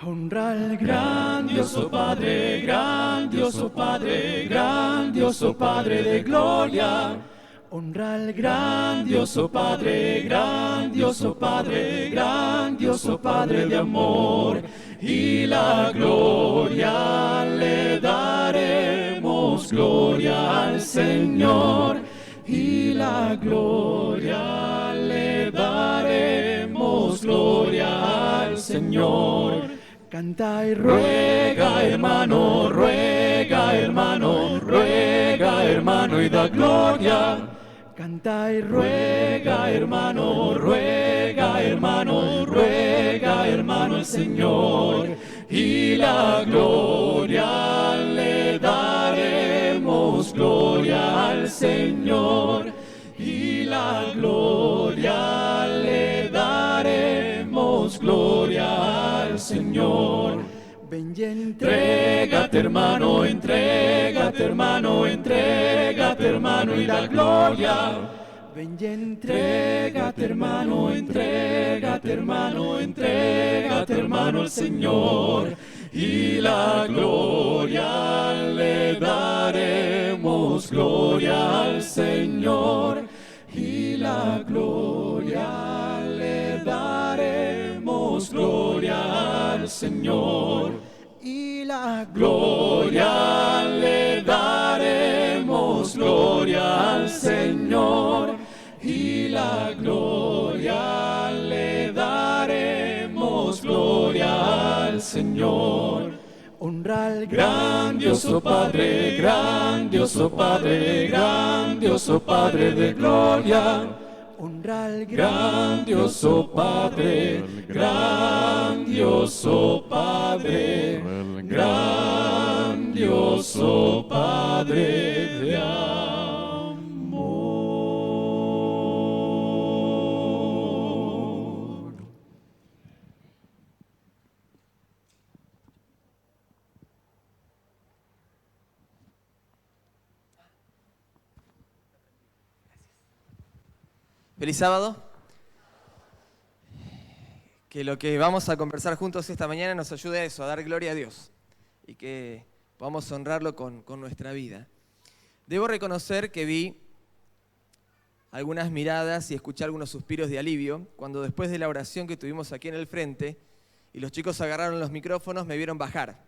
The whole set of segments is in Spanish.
Honra al grandioso Padre, grandioso Padre, grandioso Padre de gloria. Honra al grandioso Padre, grandioso Padre, grandioso Padre de amor. Y la gloria le daremos, gloria al Señor. Y la gloria le daremos, gloria al Señor. Canta y ruega, hermano, ruega, hermano, ruega, hermano, y da gloria. Canta y ruega, hermano, ruega, hermano, ruega, hermano, el Señor. Y la gloria le daremos, gloria al Señor. Y la gloria le daremos, gloria al Señor. Ven y entrégate, hermano, entrégate, hermano, entrégate, hermano, y da gloria. Ven y entrégate, hermano, entrégate, hermano, entrégate, hermano, al Señor. Y la gloria le daremos, gloria al Señor. Y la gloria le daremos, gloria al Señor. Y la gloria le daremos, gloria al Señor. Y la gloria le daremos, gloria al Señor. Honra al grandioso Padre, grandioso Padre, grandioso Padre de gloria. Honra al grandioso Padre, grandioso Padre, grandioso Padre de amor. Feliz sábado. Que lo que vamos a conversar juntos esta mañana nos ayude a eso, a dar gloria a Dios. Y que podamos honrarlo con nuestra vida. Debo reconocer que vi algunas miradas y escuché algunos suspiros de alivio cuando después de la oración que tuvimos aquí en el frente y los chicos agarraron los micrófonos, me vieron bajar.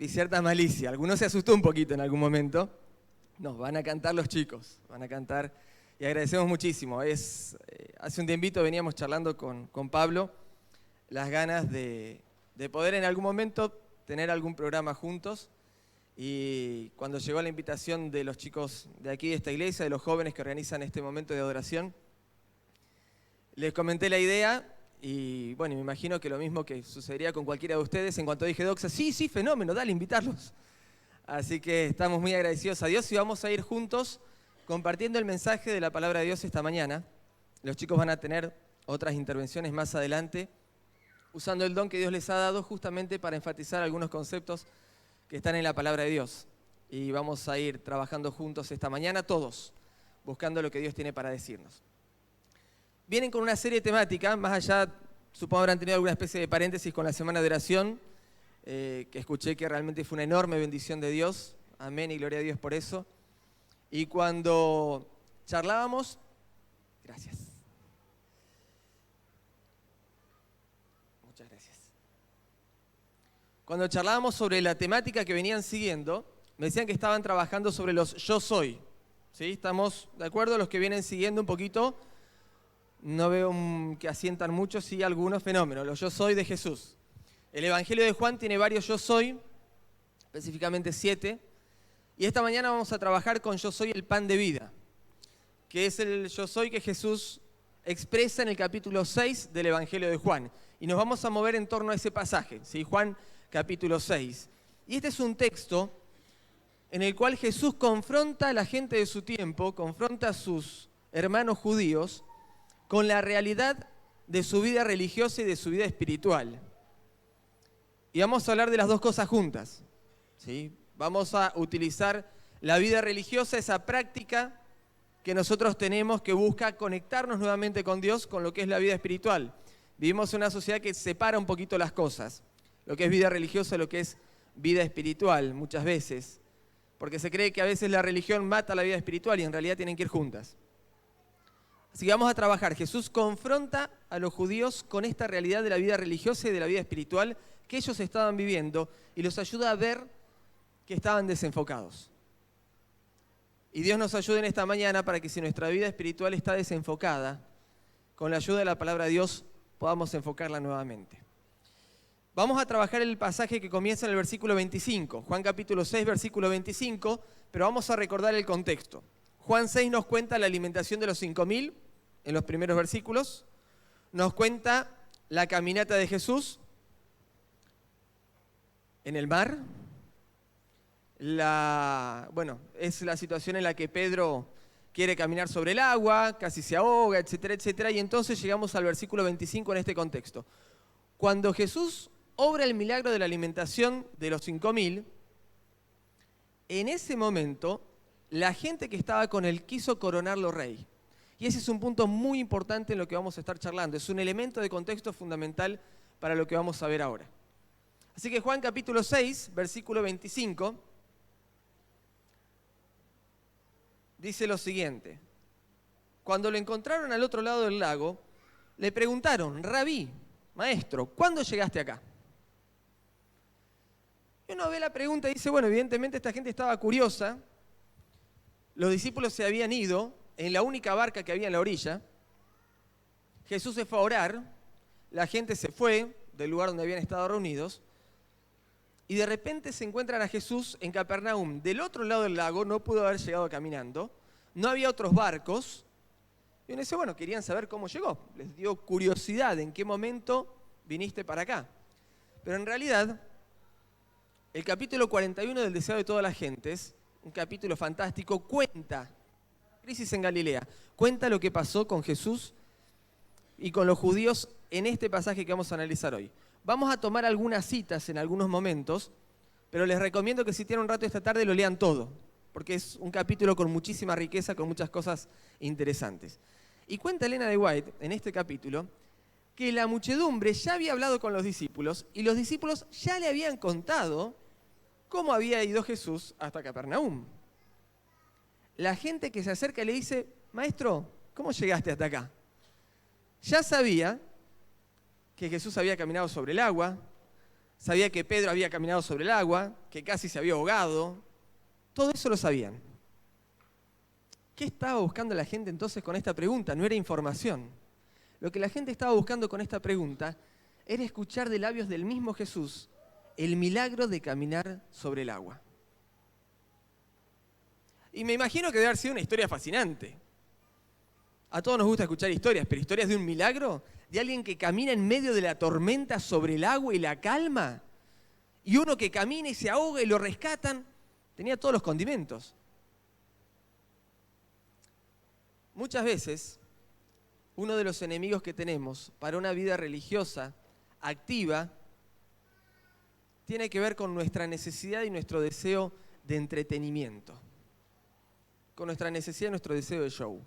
Vi cierta malicia. Algunos se asustó un poquito en algún momento. No, van a cantar los chicos, van a cantar. Y agradecemos muchísimo. Hace un tiempito veníamos charlando con Pablo las ganas de poder en algún momento tener algún programa juntos. Y cuando llegó la invitación de los chicos de aquí, de esta iglesia, de los jóvenes que organizan este momento de adoración, les comenté la idea y bueno, me imagino que lo mismo que sucedería con cualquiera de ustedes, en cuanto dije Doxa, sí, fenómeno, dale, invitarlos. Así que estamos muy agradecidos a Dios y vamos a ir juntos compartiendo el mensaje de la palabra de Dios esta mañana. Los chicos van a tener otras intervenciones más adelante, usando el don que Dios les ha dado justamente para enfatizar algunos conceptos que están en la palabra de Dios. Y vamos a ir trabajando juntos esta mañana, todos, buscando lo que Dios tiene para decirnos. Vienen con una serie temática, más allá, supongo habrán tenido alguna especie de paréntesis con la semana de oración, que escuché que realmente fue una enorme bendición de Dios. Amén y gloria a Dios por eso. Y cuando charlábamos, gracias. Muchas gracias. Cuando charlábamos sobre la temática que venían siguiendo, me decían que estaban trabajando sobre los yo soy. ¿Sí? ¿Estamos de acuerdo? Los que vienen siguiendo un poquito, no veo que asientan mucho, sí algunos fenómenos. Los yo soy de Jesús. El Evangelio de Juan tiene varios yo soy, específicamente 7. Y esta mañana vamos a trabajar con yo soy el pan de vida, que es el yo soy que Jesús expresa en el capítulo 6 del Evangelio de Juan. Y nos vamos a mover en torno a ese pasaje, ¿sí? Juan capítulo 6. Y este es un texto en el cual Jesús confronta a la gente de su tiempo, confronta a sus hermanos judíos con la realidad de su vida religiosa y de su vida espiritual. Y vamos a hablar de las dos cosas juntas, ¿sí? Vamos a utilizar la vida religiosa, esa práctica que nosotros tenemos que busca conectarnos nuevamente con Dios, con lo que es la vida espiritual. Vivimos en una sociedad que separa un poquito las cosas, lo que es vida religiosa y lo que es vida espiritual muchas veces, porque se cree que a veces la religión mata la vida espiritual y en realidad tienen que ir juntas. Así que vamos a trabajar. Jesús confronta a los judíos con esta realidad de la vida religiosa y de la vida espiritual que ellos estaban viviendo y los ayuda a ver que estaban desenfocados. Y Dios nos ayude en esta mañana para que si nuestra vida espiritual está desenfocada, con la ayuda de la palabra de Dios podamos enfocarla nuevamente. Vamos a trabajar el pasaje que comienza en el versículo 25, Juan capítulo 6, versículo 25, pero vamos a recordar el contexto. Juan 6 nos cuenta la alimentación de los 5.000 en los primeros versículos, nos cuenta la caminata de Jesús en el mar, es la situación en la que Pedro quiere caminar sobre el agua, casi se ahoga, etcétera, etcétera, y entonces llegamos al versículo 25 en este contexto. Cuando Jesús obra el milagro de la alimentación de los 5.000, en ese momento la gente que estaba con él quiso coronarlo rey. Y ese es un punto muy importante en lo que vamos a estar charlando. Es un elemento de contexto fundamental para lo que vamos a ver ahora. Así que Juan capítulo 6, versículo 25, dice lo siguiente. Cuando lo encontraron al otro lado del lago, le preguntaron, Rabí, maestro, ¿cuándo llegaste acá? Y uno ve la pregunta y dice, bueno, evidentemente esta gente estaba curiosa. Los discípulos se habían ido en la única barca que había en la orilla. Jesús se fue a orar, la gente se fue del lugar donde habían estado reunidos y de repente se encuentran a Jesús en Capernaum. Del otro lado del lago, no pudo haber llegado caminando, no había otros barcos. Y uno dice, bueno, querían saber cómo llegó. Les dio curiosidad en qué momento viniste para acá. Pero en realidad, el capítulo 41 del Deseo de todas las gentes, un capítulo fantástico, cuenta, crisis en Galilea, cuenta lo que pasó con Jesús y con los judíos en este pasaje que vamos a analizar hoy. Vamos a tomar algunas citas en algunos momentos, pero les recomiendo que si tienen un rato esta tarde lo lean todo, porque es un capítulo con muchísima riqueza, con muchas cosas interesantes. Y cuenta Elena de White en este capítulo que la muchedumbre ya había hablado con los discípulos y los discípulos ya le habían contado cómo había ido Jesús hasta Capernaum. La gente que se acerca le dice, maestro, ¿cómo llegaste hasta acá? Ya sabía que Jesús había caminado sobre el agua, sabía que Pedro había caminado sobre el agua, que casi se había ahogado. Todo eso lo sabían. ¿Qué estaba buscando la gente entonces con esta pregunta? No era información. Lo que la gente estaba buscando con esta pregunta era escuchar de labios del mismo Jesús el milagro de caminar sobre el agua. Y me imagino que debe haber sido una historia fascinante. A todos nos gusta escuchar historias, pero historias de un milagro, de alguien que camina en medio de la tormenta sobre el agua y la calma, y uno que camina y se ahoga y lo rescatan, tenía todos los condimentos. Muchas veces, uno de los enemigos que tenemos para una vida religiosa activa tiene que ver con nuestra necesidad y nuestro deseo de entretenimiento, con nuestra necesidad y nuestro deseo de show.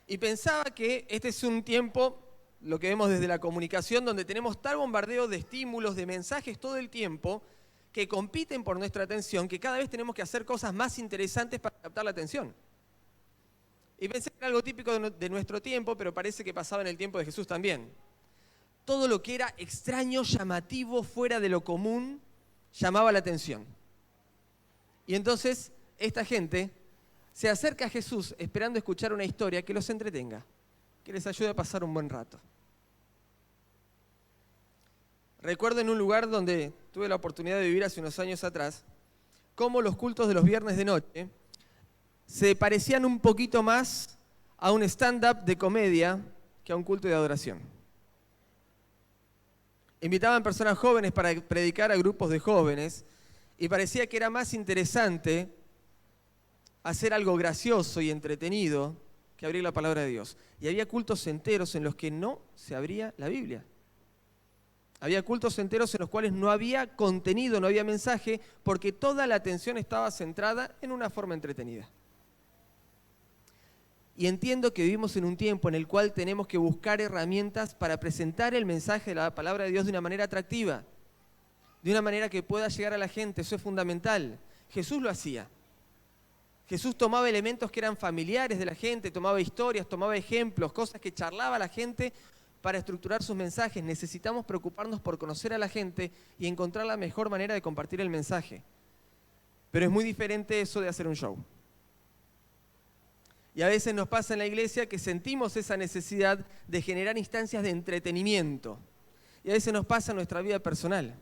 Y pensaba que este es un tiempo, lo que vemos desde la comunicación, donde tenemos tal bombardeo de estímulos, de mensajes todo el tiempo, que compiten por nuestra atención, que cada vez tenemos que hacer cosas más interesantes para captar la atención. Y pensé que era algo típico de nuestro tiempo, pero parece que pasaba en el tiempo de Jesús también. Todo lo que era extraño, llamativo, fuera de lo común, llamaba la atención. Y entonces esta gente se acerca a Jesús esperando escuchar una historia que los entretenga, que les ayude a pasar un buen rato. Recuerdo en un lugar donde tuve la oportunidad de vivir hace unos años atrás, cómo los cultos de los viernes de noche se parecían un poquito más a un stand-up de comedia que a un culto de adoración. Invitaban personas jóvenes para predicar a grupos de jóvenes y parecía que era más interesante hacer algo gracioso y entretenido que abrir la palabra de Dios. Y había cultos enteros en los que no se abría la Biblia. Había cultos enteros en los cuales no había contenido, no había mensaje, porque toda la atención estaba centrada en una forma entretenida. Y entiendo que vivimos en un tiempo en el cual tenemos que buscar herramientas para presentar el mensaje de la palabra de Dios de una manera atractiva, de una manera que pueda llegar a la gente. Eso es fundamental. Jesús lo hacía. Jesús tomaba elementos que eran familiares de la gente, tomaba historias, tomaba ejemplos, cosas que charlaba la gente para estructurar sus mensajes. Necesitamos preocuparnos por conocer a la gente y encontrar la mejor manera de compartir el mensaje. Pero es muy diferente eso de hacer un show. Y a veces nos pasa en la iglesia que sentimos esa necesidad de generar instancias de entretenimiento. Y a veces nos pasa en nuestra vida personal,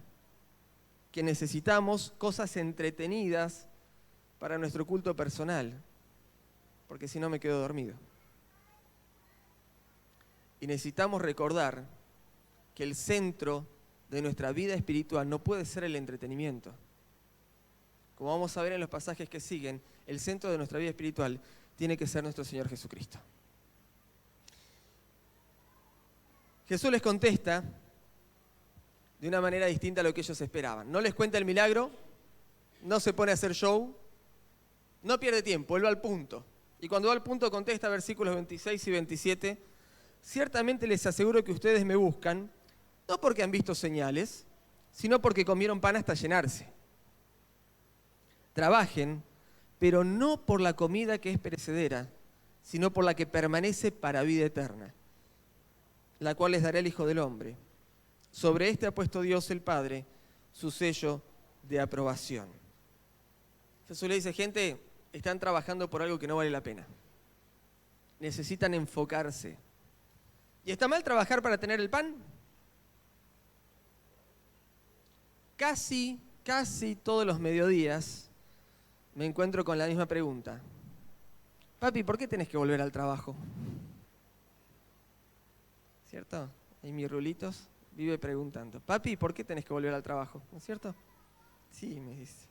que necesitamos cosas entretenidas para nuestro culto personal, porque si no me quedo dormido. Y necesitamos recordar que el centro de nuestra vida espiritual no puede ser el entretenimiento. Como vamos a ver en los pasajes que siguen, el centro de nuestra vida espiritual tiene que ser nuestro Señor Jesucristo. Jesús les contesta de una manera distinta a lo que ellos esperaban. No les cuenta el milagro, no se pone a hacer show, no pierde tiempo, él va al punto. Y cuando va al punto contesta versículos 26 y 27, ciertamente les aseguro que ustedes me buscan, no porque han visto señales, sino porque comieron pan hasta llenarse. Trabajen, pero no por la comida que es perecedera, sino por la que permanece para vida eterna, la cual les dará el Hijo del Hombre. Sobre este ha puesto Dios el Padre su sello de aprobación. Jesús le dice, gente, están trabajando por algo que no vale la pena. Necesitan enfocarse. ¿Y está mal trabajar para tener el pan? Casi todos los mediodías me encuentro con la misma pregunta. Papi, ¿por qué tenés que volver al trabajo? ¿Cierto? Y mis rulitos vive preguntando. Papi, ¿por qué tenés que volver al trabajo? ¿No es cierto? Sí, me dice.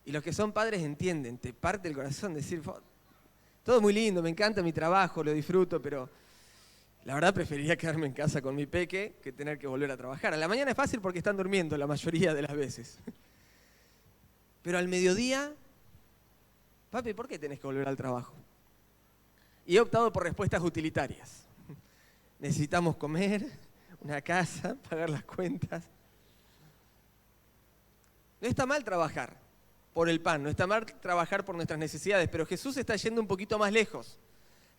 Y los que son padres entienden, te parte el corazón decir, todo muy lindo, me encanta mi trabajo, lo disfruto, pero la verdad preferiría quedarme en casa con mi peque que tener que volver a trabajar. A la mañana es fácil porque están durmiendo la mayoría de las veces. Pero al mediodía, papi, ¿por qué tenés que volver al trabajo? Y he optado por respuestas utilitarias. Necesitamos comer, una casa, pagar las cuentas. No está mal trabajar por el pan, no está mal trabajar por nuestras necesidades, pero Jesús está yendo un poquito más lejos.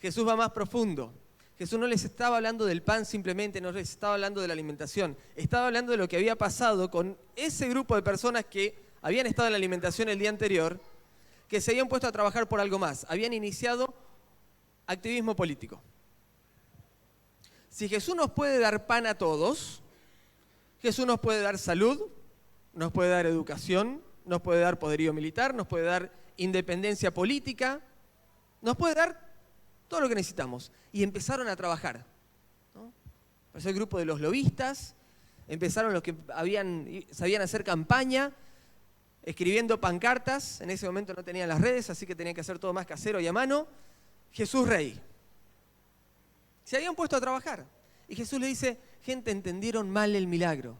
Jesús va más profundo. Jesús no les estaba hablando del pan simplemente, no les estaba hablando de la alimentación. Estaba hablando de lo que había pasado con ese grupo de personas que habían estado en la alimentación el día anterior, que se habían puesto a trabajar por algo más. Habían iniciado activismo político. Si Jesús nos puede dar pan a todos, Jesús nos puede dar salud, nos puede dar educación, nos puede dar poderío militar, nos puede dar independencia política, nos puede dar todo lo que necesitamos. Y empezaron a trabajar, ¿no? Empezó el grupo de los lobistas, empezaron los que sabían hacer campaña, escribiendo pancartas. En ese momento no tenían las redes, así que tenían que hacer todo más casero y a mano. Jesús rey. Se habían puesto a trabajar. Y Jesús le dice, gente, entendieron mal el milagro.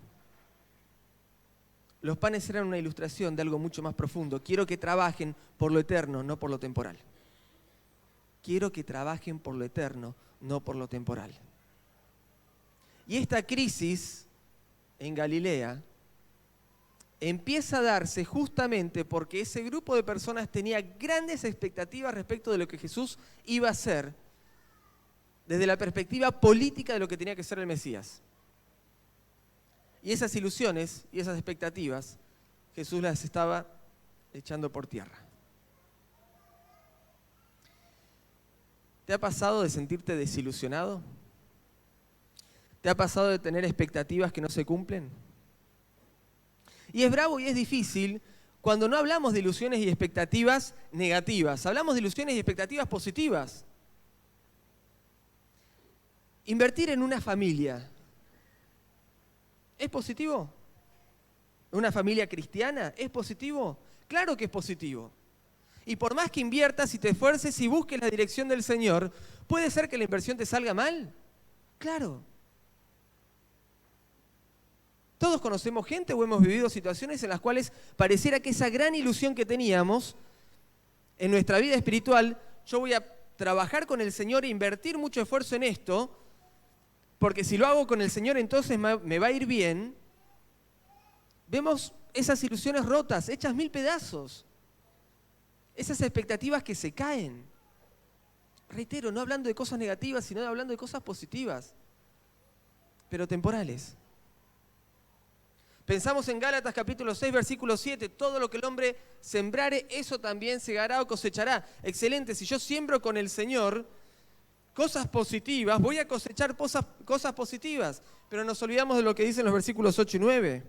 Los panes eran una ilustración de algo mucho más profundo. Quiero que trabajen por lo eterno, no por lo temporal. Quiero que trabajen por lo eterno, no por lo temporal. Y esta crisis en Galilea empieza a darse justamente porque ese grupo de personas tenía grandes expectativas respecto de lo que Jesús iba a hacer desde la perspectiva política de lo que tenía que ser el Mesías. Y esas ilusiones y esas expectativas, Jesús las estaba echando por tierra. ¿Te ha pasado de sentirte desilusionado? ¿Te ha pasado de tener expectativas que no se cumplen? Y es bravo y es difícil cuando no hablamos de ilusiones y expectativas negativas, hablamos de ilusiones y expectativas positivas. Invertir en una familia, ¿es positivo? ¿Una familia cristiana? ¿Es positivo? Claro que es positivo. Y por más que inviertas y te esfuerces y busques la dirección del Señor, ¿puede ser que la inversión te salga mal? Claro. Todos conocemos gente o hemos vivido situaciones en las cuales pareciera que esa gran ilusión que teníamos en nuestra vida espiritual yo voy a trabajar con el Señor e invertir mucho esfuerzo en esto, porque si lo hago con el Señor entonces me va a ir bien, vemos esas ilusiones rotas, hechas mil pedazos, esas expectativas que se caen. Reitero, no hablando de cosas negativas, sino hablando de cosas positivas, pero temporales. Pensamos en Gálatas capítulo 6, versículo 7, todo lo que el hombre sembrare, eso también segará o cosechará. Excelente, si yo siembro con el Señor cosas positivas, voy a cosechar cosas positivas, pero nos olvidamos de lo que dicen los versículos 8 y 9.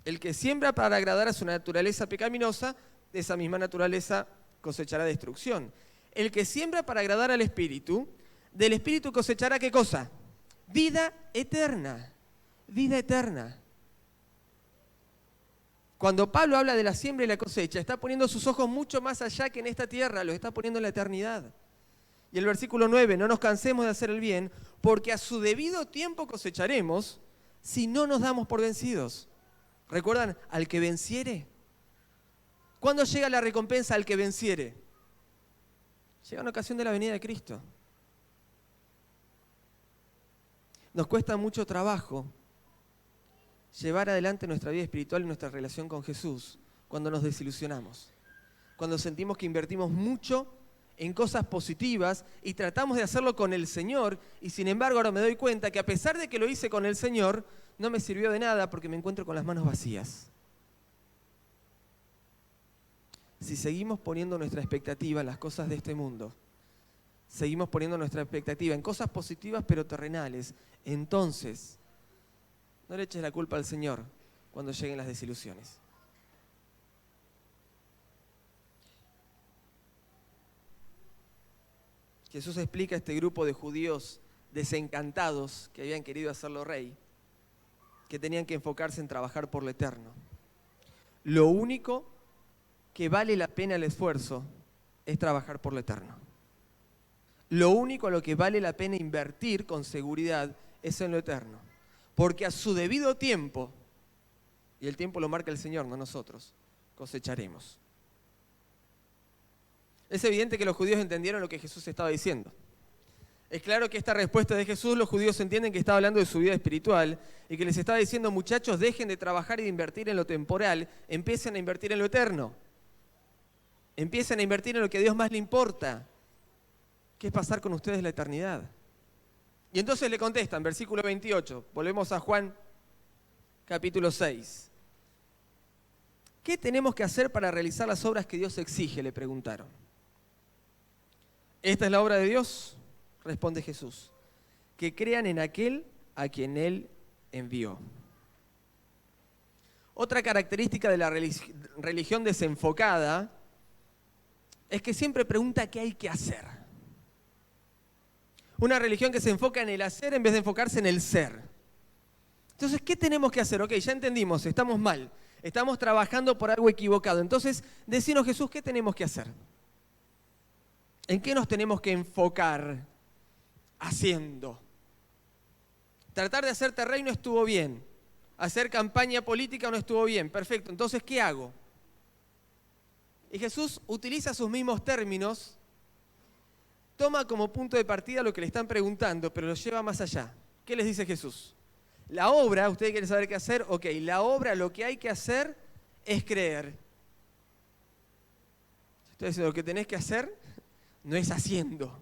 El que siembra para agradar a su naturaleza pecaminosa, de esa misma naturaleza cosechará destrucción. El que siembra para agradar al Espíritu, del Espíritu cosechará ¿qué cosa? Vida eterna. Vida eterna. Cuando Pablo habla de la siembra y la cosecha, está poniendo sus ojos mucho más allá que en esta tierra, los está poniendo en la eternidad. Y el versículo 9, no nos cansemos de hacer el bien, porque a su debido tiempo cosecharemos si no nos damos por vencidos. ¿Recuerdan? Al que venciere. ¿Cuándo llega la recompensa al que venciere? Llega en ocasión de la venida de Cristo. Nos cuesta mucho trabajo llevar adelante nuestra vida espiritual y nuestra relación con Jesús cuando nos desilusionamos, cuando sentimos que invertimos mucho en cosas positivas y tratamos de hacerlo con el Señor y sin embargo ahora me doy cuenta que a pesar de que lo hice con el Señor, no me sirvió de nada porque me encuentro con las manos vacías. Si seguimos poniendo nuestra expectativa en las cosas de este mundo, seguimos poniendo nuestra expectativa en cosas positivas pero terrenales, entonces no le eches la culpa al Señor cuando lleguen las desilusiones. Jesús explica a este grupo de judíos desencantados que habían querido hacerlo rey, que tenían que enfocarse en trabajar por lo eterno. Lo único que vale la pena el esfuerzo es trabajar por lo eterno. Lo único a lo que vale la pena invertir con seguridad es en lo eterno. Porque a su debido tiempo, y el tiempo lo marca el Señor, no nosotros, cosecharemos. Es evidente que los judíos entendieron lo que Jesús estaba diciendo. Es claro que esta respuesta de Jesús, los judíos entienden que estaba hablando de su vida espiritual y que les estaba diciendo, muchachos, dejen de trabajar y de invertir en lo temporal, empiecen a invertir en lo eterno. Empiecen a invertir en lo que a Dios más le importa, que es pasar con ustedes la eternidad. Y entonces le contestan, versículo 28, volvemos a Juan capítulo 6. ¿Qué tenemos que hacer para realizar las obras que Dios exige?, le preguntaron. ¿Esta es la obra de Dios?, responde Jesús, que crean en aquel a quien Él envió. Otra característica de la religión desenfocada es que siempre pregunta qué hay que hacer. Una religión que se enfoca en el hacer en vez de enfocarse en el ser. Entonces, ¿qué tenemos que hacer? Ok, ya entendimos, estamos mal, estamos trabajando por algo equivocado. Entonces, decinos, Jesús, ¿qué tenemos que hacer? ¿En qué nos tenemos que enfocar haciendo? Tratar de hacerte rey no estuvo bien. Hacer campaña política no estuvo bien. Perfecto, entonces, ¿qué hago? Y Jesús utiliza sus mismos términos, toma como punto de partida lo que le están preguntando, pero lo lleva más allá. ¿Qué les dice Jesús? La obra, ustedes quieren saber qué hacer, ok, la obra, lo que hay que hacer es creer. Estoy diciendo, lo que tenés que hacer no es haciendo.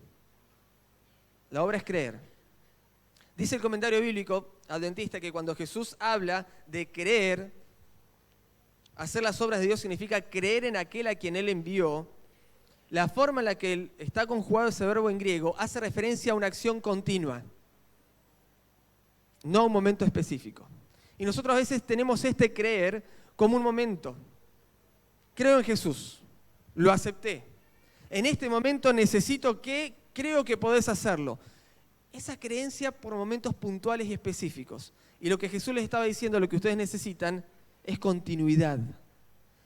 La obra es creer. Dice el comentario bíblico adventista que cuando Jesús habla de creer, hacer las obras de Dios significa creer en aquel a quien Él envió. La forma en la que está conjugado ese verbo en griego hace referencia a una acción continua, no a un momento específico. Y nosotros a veces tenemos este creer como un momento. Creo en Jesús, lo acepté. En este momento necesito que, creo que podés hacerlo. Esa creencia por momentos puntuales y específicos. Y lo que Jesús les estaba diciendo, lo que ustedes necesitan, es continuidad.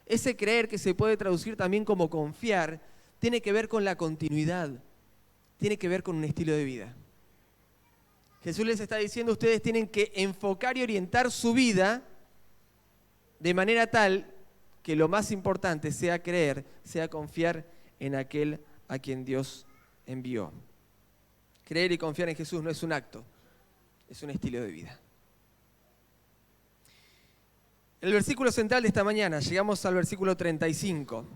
Ese creer, que se puede traducir también como confiar, tiene que ver con la continuidad, tiene que ver con un estilo de vida. Jesús les está diciendo, ustedes tienen que enfocar y orientar su vida de manera tal que lo más importante sea creer, sea confiar en aquel a quien Dios envió. Creer y confiar en Jesús no es un acto, es un estilo de vida. El versículo central de esta mañana, llegamos al versículo 35.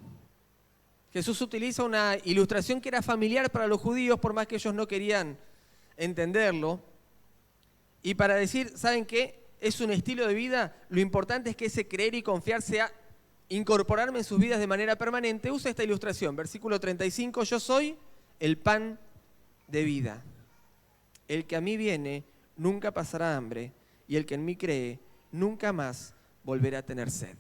Jesús utiliza una ilustración que era familiar para los judíos, por más que ellos no querían entenderlo. Y para decir, ¿saben qué? Es un estilo de vida, lo importante es que ese creer y confiar sea incorporarme en sus vidas de manera permanente. Usa esta ilustración, versículo 35, yo soy el pan de vida. El que a mí viene nunca pasará hambre, y el que en mí cree nunca más volverá a tener sed.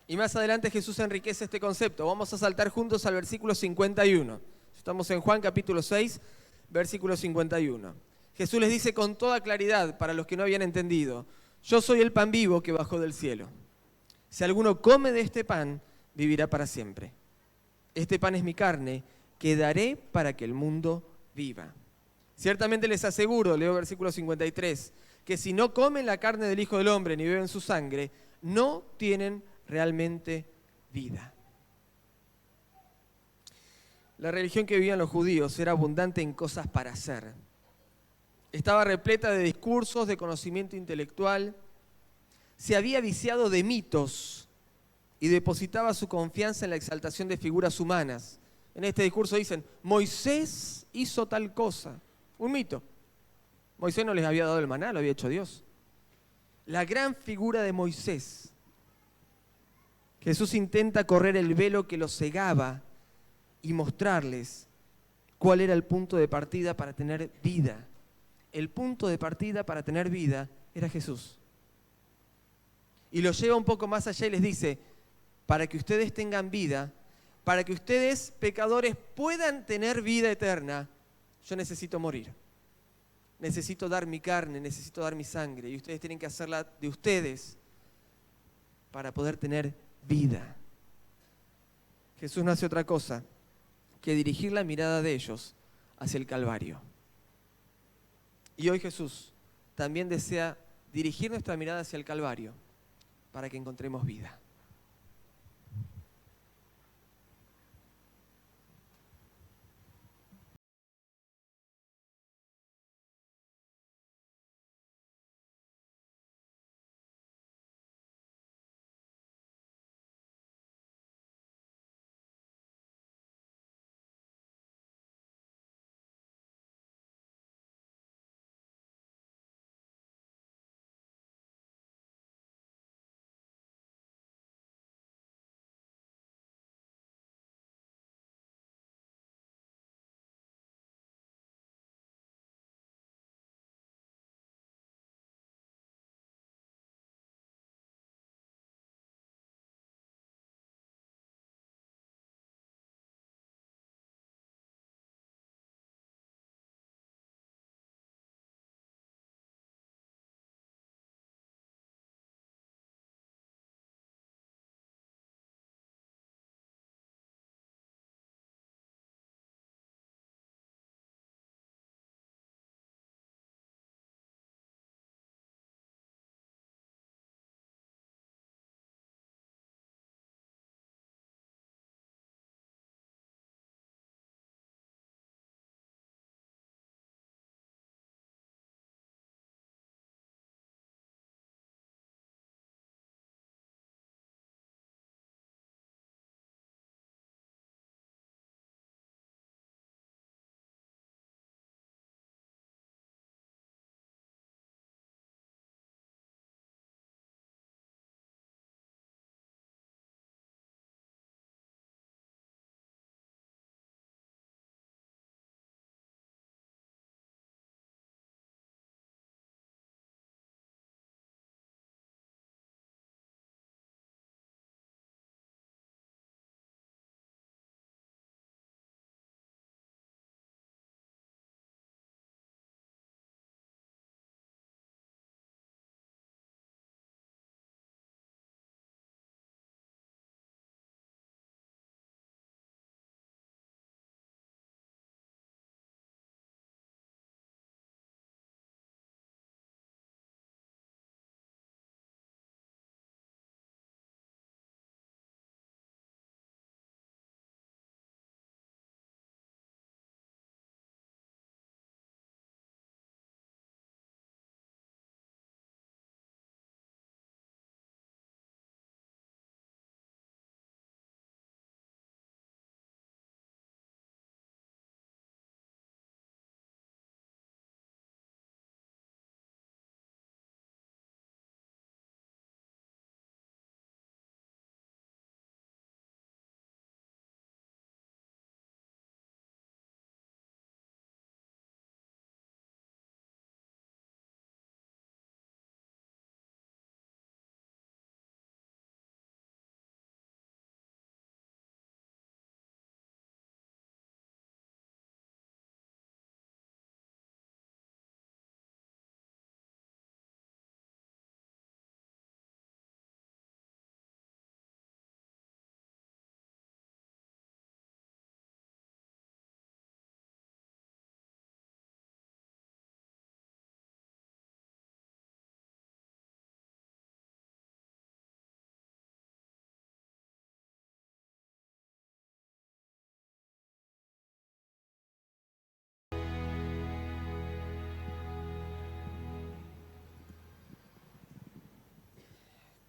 Y más adelante Jesús enriquece este concepto. Vamos a saltar juntos al versículo 51. Estamos en Juan capítulo 6, versículo 51. Jesús les dice con toda claridad, para los que no habían entendido, yo soy el pan vivo que bajó del cielo. Si alguno come de este pan, vivirá para siempre. Este pan es mi carne, que daré para que el mundo viva. Ciertamente les aseguro, leo versículo 53, que si no comen la carne del Hijo del Hombre ni beben su sangre, no tienen realmente vida. La religión que vivían los judíos era abundante en cosas para hacer. Estaba repleta de discursos, de conocimiento intelectual. Se había viciado de mitos y depositaba su confianza en la exaltación de figuras humanas. En este discurso dicen, Moisés hizo tal cosa. Un mito. Moisés no les había dado el maná, lo había hecho Dios. La gran figura de Moisés. Jesús intenta correr el velo que los cegaba y mostrarles cuál era el punto de partida para tener vida. El punto de partida para tener vida era Jesús. Y los lleva un poco más allá y les dice, para que ustedes tengan vida, para que ustedes, pecadores, puedan tener vida eterna, yo necesito morir. Necesito dar mi carne, necesito dar mi sangre, y ustedes tienen que hacerla de ustedes para poder tener vida. Jesús no hace otra cosa que dirigir la mirada de ellos hacia el Calvario. Y hoy Jesús también desea dirigir nuestra mirada hacia el Calvario para que encontremos vida.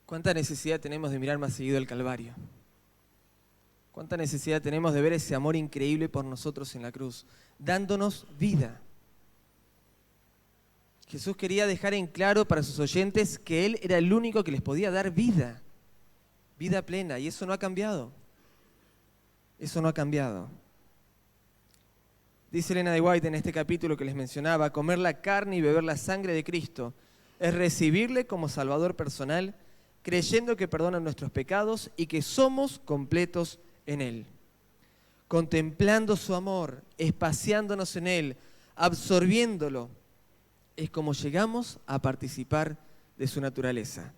¿Cuánta necesidad tenemos de mirar más seguido el Calvario? ¿Cuánta necesidad tenemos de ver ese amor increíble por nosotros en la cruz, dándonos vida? Jesús quería dejar en claro para sus oyentes que Él era el único que les podía dar vida, vida plena, y eso no ha cambiado. Eso no ha cambiado. Dice Elena de White en este capítulo que les mencionaba, comer la carne y beber la sangre de Cristo es recibirle como Salvador personal, creyendo que perdona nuestros pecados y que somos completos en Él. Contemplando su amor, espaciándonos en Él, absorbiéndolo, es como llegamos a participar de su naturaleza.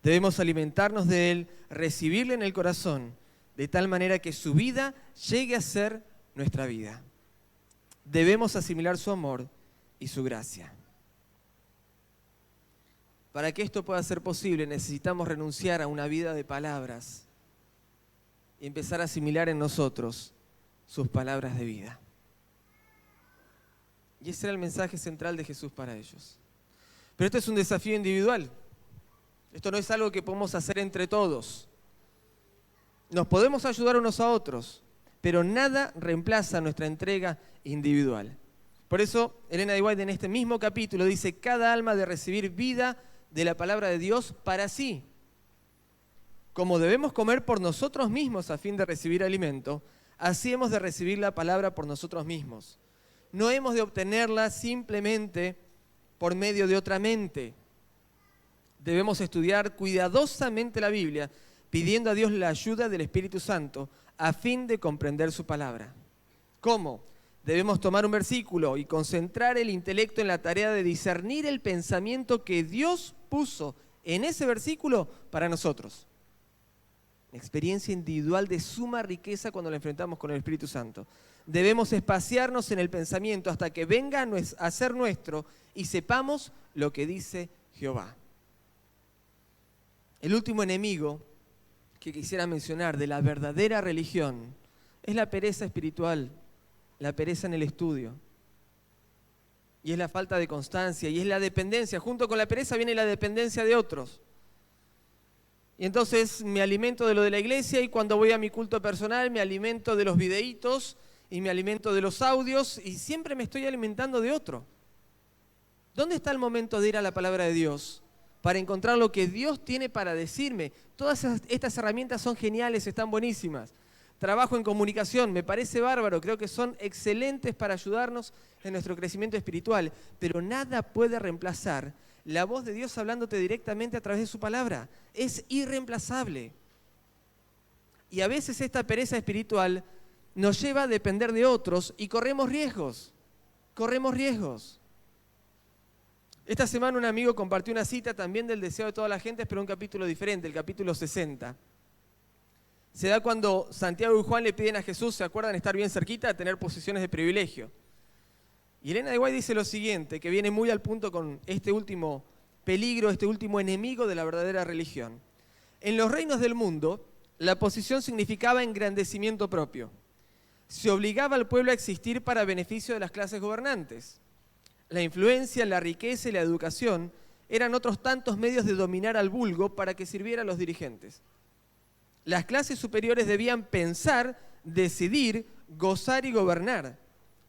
Debemos alimentarnos de Él, recibirle en el corazón, de tal manera que su vida llegue a ser nuestra vida. Debemos asimilar su amor y su gracia. Para que esto pueda ser posible, necesitamos renunciar a una vida de palabras y empezar a asimilar en nosotros sus palabras de vida. Y ese era el mensaje central de Jesús para ellos. Pero esto es un desafío individual. Esto no es algo que podemos hacer entre todos. Nos podemos ayudar unos a otros, pero nada reemplaza nuestra entrega individual. Por eso, Elena de White en este mismo capítulo dice, cada alma ha de recibir vida de la palabra de Dios para sí. Como debemos comer por nosotros mismos a fin de recibir alimento, así hemos de recibir la palabra por nosotros mismos. No hemos de obtenerla simplemente por medio de otra mente. Debemos estudiar cuidadosamente la Biblia, pidiendo a Dios la ayuda del Espíritu Santo a fin de comprender su palabra. ¿Cómo? Debemos tomar un versículo y concentrar el intelecto en la tarea de discernir el pensamiento que Dios puso en ese versículo para nosotros. Una experiencia individual de suma riqueza cuando la enfrentamos con el Espíritu Santo. Debemos espaciarnos en el pensamiento hasta que venga a ser nuestro y sepamos lo que dice Jehová. El último enemigo que quisiera mencionar de la verdadera religión es la pereza espiritual, la pereza en el estudio. Y es la falta de constancia y es la dependencia. Junto con la pereza viene la dependencia de otros. Y entonces me alimento de lo de la iglesia y cuando voy a mi culto personal me alimento de los videitos y me alimento de los audios y siempre me estoy alimentando de otro. ¿Dónde está el momento de ir a la palabra de Dios para encontrar lo que Dios tiene para decirme? Todas estas herramientas son geniales, están buenísimas. Trabajo en comunicación, me parece bárbaro, creo que son excelentes para ayudarnos en nuestro crecimiento espiritual, pero nada puede reemplazar la voz de Dios hablándote directamente a través de su palabra. Es irreemplazable. Y a veces esta pereza espiritual nos lleva a depender de otros y corremos riesgos. Corremos riesgos. Esta semana un amigo compartió una cita también del deseo de toda la gente, pero un capítulo diferente, el capítulo 60. Se da cuando Santiago y Juan le piden a Jesús, ¿se acuerdan? Estar bien cerquita, de tener posiciones de privilegio. Y Elena de White dice lo siguiente, que viene muy al punto con este último peligro, este último enemigo de la verdadera religión. En los reinos del mundo, la posición significaba engrandecimiento propio. Se obligaba al pueblo a existir para beneficio de las clases gobernantes. La influencia, la riqueza y la educación eran otros tantos medios de dominar al vulgo para que sirviera a los dirigentes. Las clases superiores debían pensar, decidir, gozar y gobernar.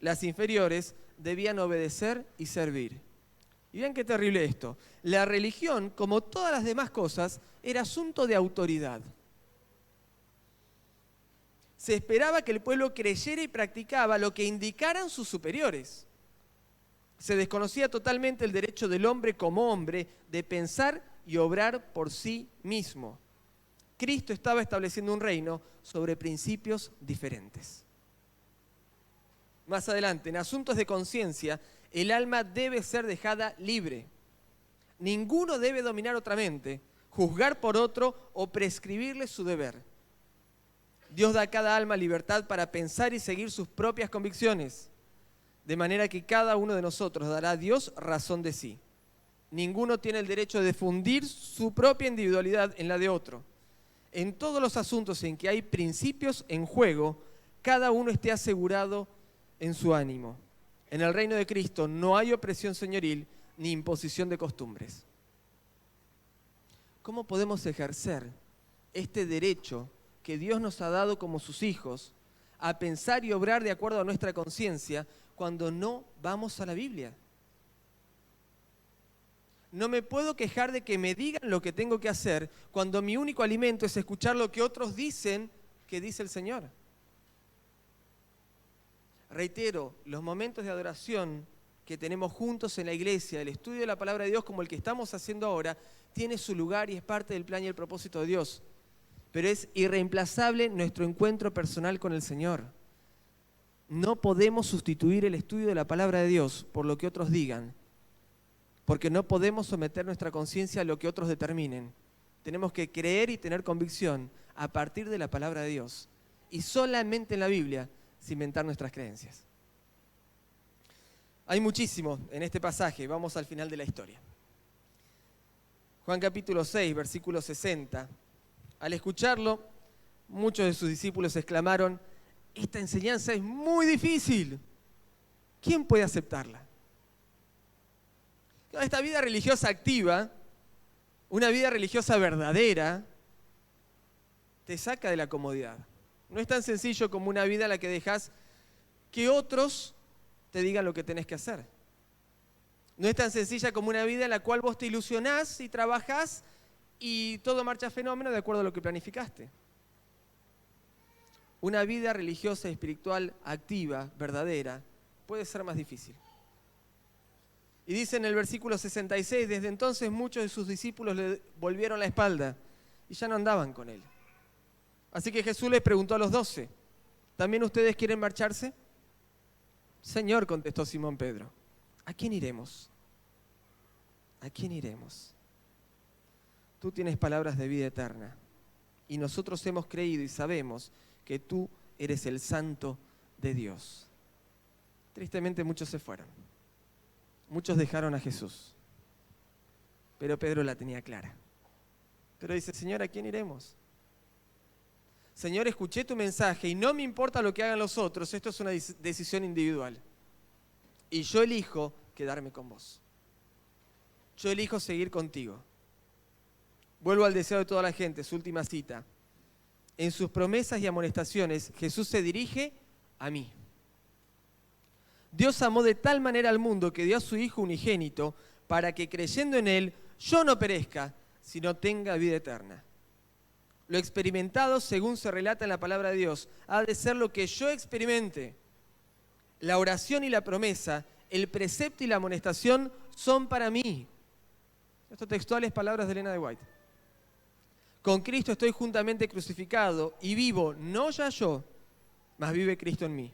Las inferiores debían obedecer y servir. Y vean qué terrible esto. La religión, como todas las demás cosas, era asunto de autoridad. Se esperaba que el pueblo creyera y practicaba lo que indicaran sus superiores. Se desconocía totalmente el derecho del hombre como hombre de pensar y obrar por sí mismo. Cristo estaba estableciendo un reino sobre principios diferentes. Más adelante, en asuntos de conciencia, el alma debe ser dejada libre. Ninguno debe dominar otra mente, juzgar por otro o prescribirle su deber. Dios da a cada alma libertad para pensar y seguir sus propias convicciones, de manera que cada uno de nosotros dará a Dios razón de sí. Ninguno tiene el derecho de fundir su propia individualidad en la de otro. En todos los asuntos en que hay principios en juego, cada uno esté asegurado en su ánimo. En el reino de Cristo no hay opresión señoril ni imposición de costumbres. ¿cómo podemos ejercer este derecho que Dios nos ha dado como sus hijos a pensar y obrar de acuerdo a nuestra conciencia cuando no vamos a la Biblia? No me puedo quejar de que me digan lo que tengo que hacer cuando mi único alimento es escuchar lo que otros dicen que dice el Señor. Reitero, los momentos de adoración que tenemos juntos en la iglesia, el estudio de la palabra de Dios como el que estamos haciendo ahora, tiene su lugar y es parte del plan y el propósito de Dios. Pero es irreemplazable nuestro encuentro personal con el Señor. No podemos sustituir el estudio de la palabra de Dios por lo que otros digan, porque no podemos someter nuestra conciencia a lo que otros determinen. Tenemos que creer y tener convicción a partir de la palabra de Dios. Y solamente en la Biblia cimentar nuestras creencias. Hay muchísimo en este pasaje, vamos al final de la historia. Juan capítulo 6, versículo 60. Al escucharlo, muchos de sus discípulos exclamaron: esta enseñanza es muy difícil. ¿Quién puede aceptarla? Esta vida religiosa activa, una vida religiosa verdadera, te saca de la comodidad. No es tan sencillo como una vida en la que dejas que otros te digan lo que tenés que hacer. No es tan sencilla como una vida en la cual vos te ilusionás y trabajás y todo marcha fenómeno de acuerdo a lo que planificaste. Una vida religiosa y espiritual activa, verdadera, puede ser más difícil. Y dice en el versículo 66, desde entonces muchos de sus discípulos le volvieron la espalda y ya no andaban con él. Así que Jesús les preguntó a los 12, ¿también ustedes quieren marcharse? Señor, contestó Simón Pedro, ¿a quién iremos? ¿A quién iremos? Tú tienes palabras de vida eterna y nosotros hemos creído y sabemos que tú eres el Santo de Dios. Tristemente muchos se fueron. Muchos dejaron a Jesús, pero Pedro la tenía clara. Pero dice, Señor, ¿a quién iremos? Señor, escuché tu mensaje y no me importa lo que hagan los otros, esto es una decisión individual. Y yo elijo quedarme con vos. Yo elijo seguir contigo. Vuelvo al deseo de toda la gente, su última cita. En sus promesas y amonestaciones, Jesús se dirige a mí. Dios amó de tal manera al mundo que dio a su Hijo unigénito para que creyendo en Él yo no perezca, sino tenga vida eterna. Lo experimentado, según se relata en la palabra de Dios, ha de ser lo que yo experimente. La oración y la promesa, el precepto y la amonestación son para mí. Estas textuales palabras de Elena de White. Con Cristo estoy juntamente crucificado y vivo, no ya yo, mas vive Cristo en mí.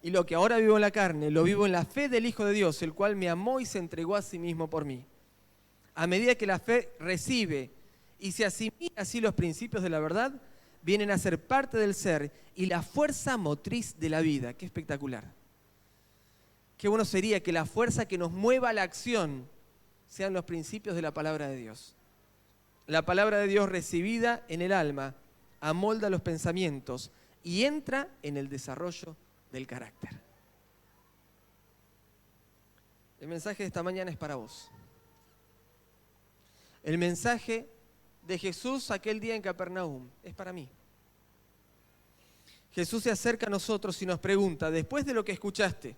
Y lo que ahora vivo en la carne, lo vivo en la fe del Hijo de Dios, el cual me amó y se entregó a sí mismo por mí. A medida que la fe recibe y se asimila así los principios de la verdad, vienen a ser parte del ser y la fuerza motriz de la vida. ¡Qué espectacular! Qué bueno sería que la fuerza que nos mueva a la acción sean los principios de la palabra de Dios. La palabra de Dios recibida en el alma amolda los pensamientos y entra en el desarrollo del carácter. El mensaje de esta mañana es para vos. El mensaje de Jesús aquel día en Capernaum es para mí. Jesús se acerca a nosotros y nos pregunta, después de lo que escuchaste,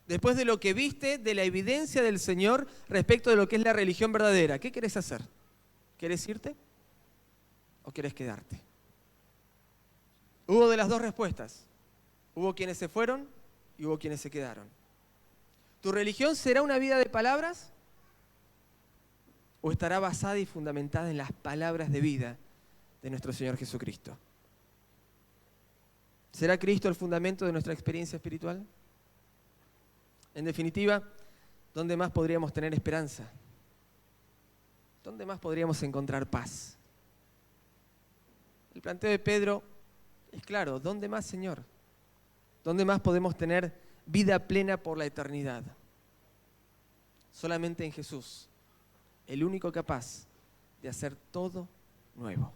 después de lo que viste, de la evidencia del Señor respecto de lo que es la religión verdadera, ¿qué querés hacer? ¿Querés irte o querés quedarte? Hubo de las dos respuestas. Hubo quienes se fueron y hubo quienes se quedaron. ¿Tu religión será una vida de palabras o estará basada y fundamentada en las palabras de vida de nuestro Señor Jesucristo? ¿Será Cristo el fundamento de nuestra experiencia espiritual? En definitiva, ¿dónde más podríamos tener esperanza? ¿Dónde más podríamos encontrar paz? El planteo de Pedro es claro, ¿dónde más, Señor? ¿Dónde más podemos tener vida plena por la eternidad? Solamente en Jesús, el único capaz de hacer todo nuevo.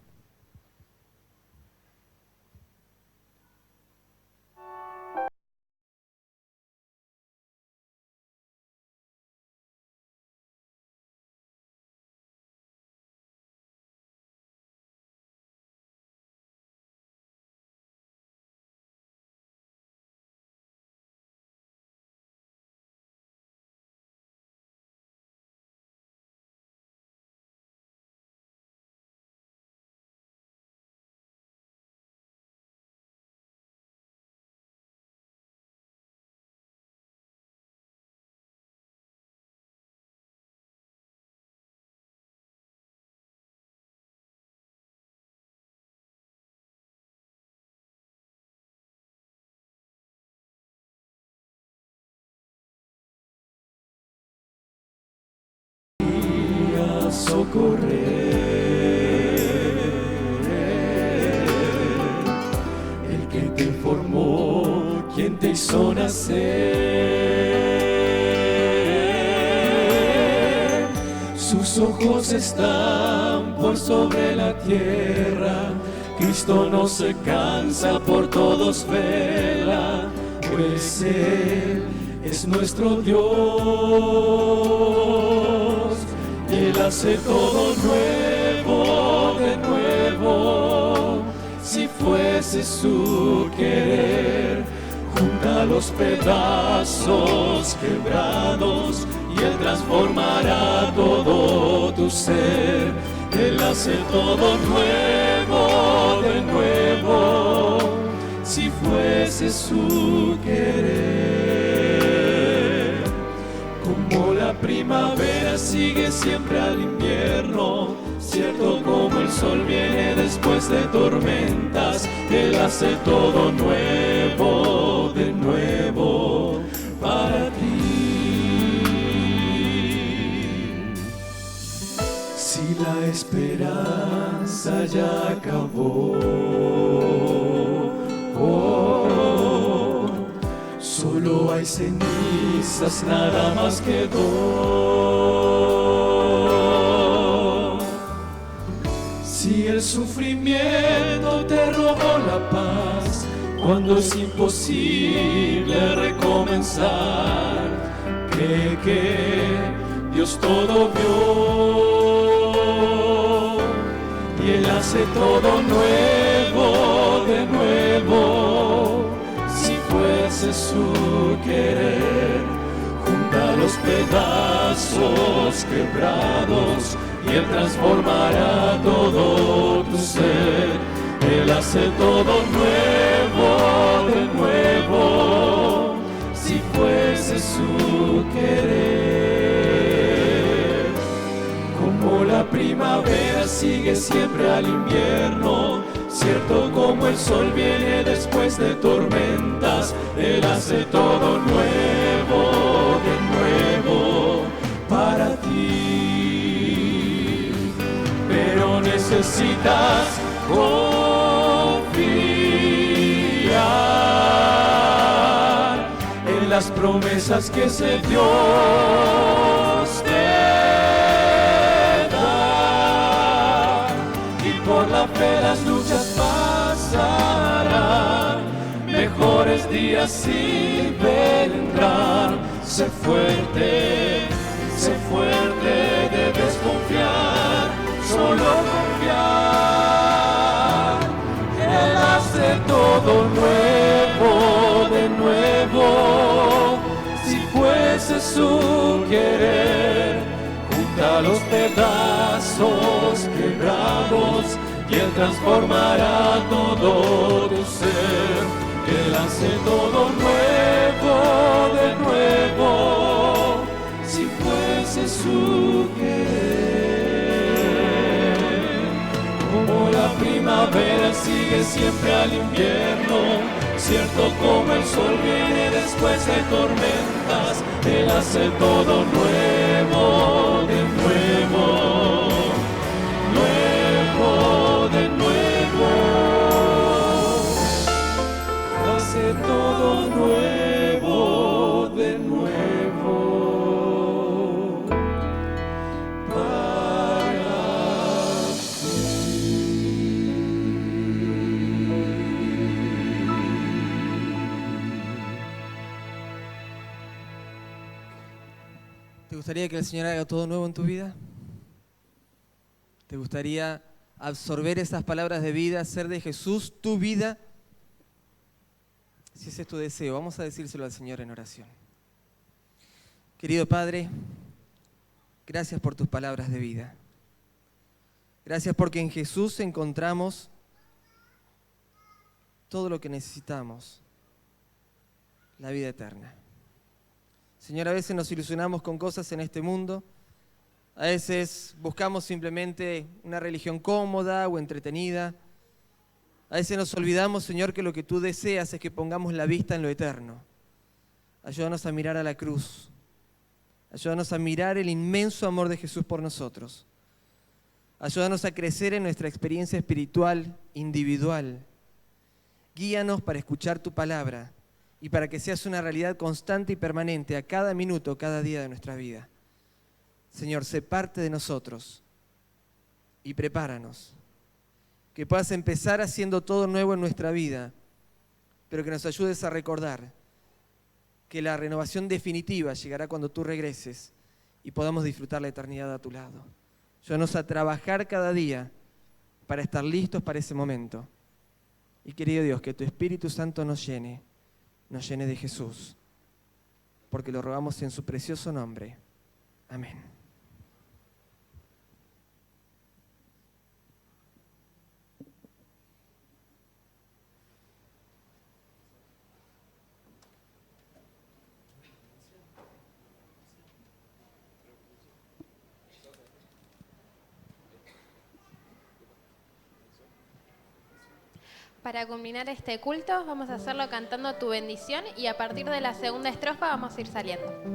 a socorrer. El que te formó, quien te hizo nacer. Sus ojos están por sobre la tierra. Cristo no se cansa, por todos vela, pues Él es nuestro Dios. Y Él hace todo nuevo, de nuevo. Si fuese su querer, junta los pedazos quebrados y Él transformará todo tu ser. Él hace todo nuevo, de nuevo, si fuese su querer. Como la primavera sigue siempre al invierno, cierto como el sol viene después de tormentas, Él hace todo nuevo, de nuevo, para ti. Si la esperanza ya acabó, solo hay cenizas, nada más quedó. Si el sufrimiento te robó la paz, cuando es imposible recomenzar, cree que Dios todo vio. Y Él hace todo nuevo, de nuevo, si fuese su querer. Junta los pedazos quebrados y Él transformará todo tu ser. Él hace todo nuevo, de nuevo, si fuese su querer. Como la primavera sigue siempre al invierno, cierto como el sol viene después de tormentas, Él hace todo nuevo, de nuevo, para ti. Pero necesitas confiar en las promesas que ese Dios te da, y por la fe las luchas pasarán, mejores días sí vendrán. Sé fuerte, debes confiar, solo confiar. Él hace todo nuevo, de nuevo, si fuese su querer. Junta los pedazos quebrados y Él transformará todo tu ser. Él hace todo nuevo, de nuevo, si fuese su querer. Como la primavera sigue siempre al invierno, cierto como el sol viene después de tormentas, Él hace todo nuevo, de nuevo, nuevo, de nuevo. Hace todo nuevo, de nuevo, para ¿Te gustaría que el Señor haga todo nuevo en tu vida? ¿Te gustaría absorber esas palabras de vida, hacer de Jesús tu vida? Si ese es tu deseo, vamos a decírselo al Señor en oración. Querido Padre, gracias por tus palabras de vida. Gracias porque en Jesús encontramos todo lo que necesitamos, la vida eterna. Señor, a veces nos ilusionamos con cosas en este mundo, a veces buscamos simplemente una religión cómoda o entretenida. A veces nos olvidamos, Señor, que lo que tú deseas es que pongamos la vista en lo eterno. Ayúdanos a mirar a la cruz. Ayúdanos a mirar el inmenso amor de Jesús por nosotros. Ayúdanos a crecer en nuestra experiencia espiritual individual. Guíanos para escuchar tu palabra y para que seas una realidad constante y permanente a cada minuto, cada día de nuestra vida. Señor, sé parte de nosotros y prepáranos. Que puedas empezar haciendo todo nuevo en nuestra vida, pero que nos ayudes a recordar que la renovación definitiva llegará cuando tú regreses y podamos disfrutar la eternidad a tu lado. Ayúdanos a trabajar cada día para estar listos para ese momento. Y querido Dios, que tu Espíritu Santo nos llene de Jesús, porque lo rogamos en su precioso nombre. Amén. Para culminar este culto vamos a hacerlo cantando Tu bendición y a partir de la segunda estrofa vamos a ir saliendo.